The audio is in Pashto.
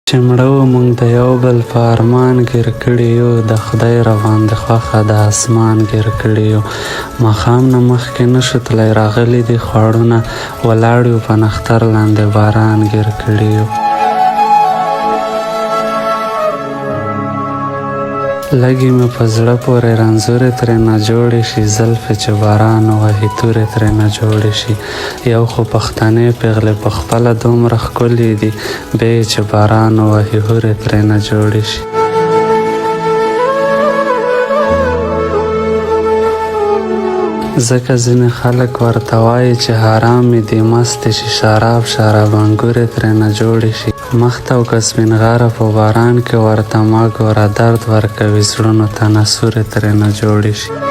چې مړه و موږ د یو بل په ارمان ګیر کړي یو، د خدای راباندې خوښه د اسمان ګیر کړي یو. ماښام نه مخکې نشو تلی راغلي دي خواړونه، ولاړ یو په نختر لاندې باران ګیر کړي یو. لږې مې په زړه پورې رنځورې ترېنه جوړې شي، زلفې چې باران ووهي تورې ترېنه جوړې شي. یو خو پښتنې پېغلې په خپله دومره ښکلې دي، بیا یې چې باران ووهي هورې ترېنه جوړې شي. ځکه ځینې خلک ورته وایي چې حرامې دي مستې شي، شراب انګورې ترېنه جوړې شي. مخ ته و که سپین غره په باران کې ورته مه ګوره، درد ورکوي زړونو ته نسورې ترېنه جوړې شي.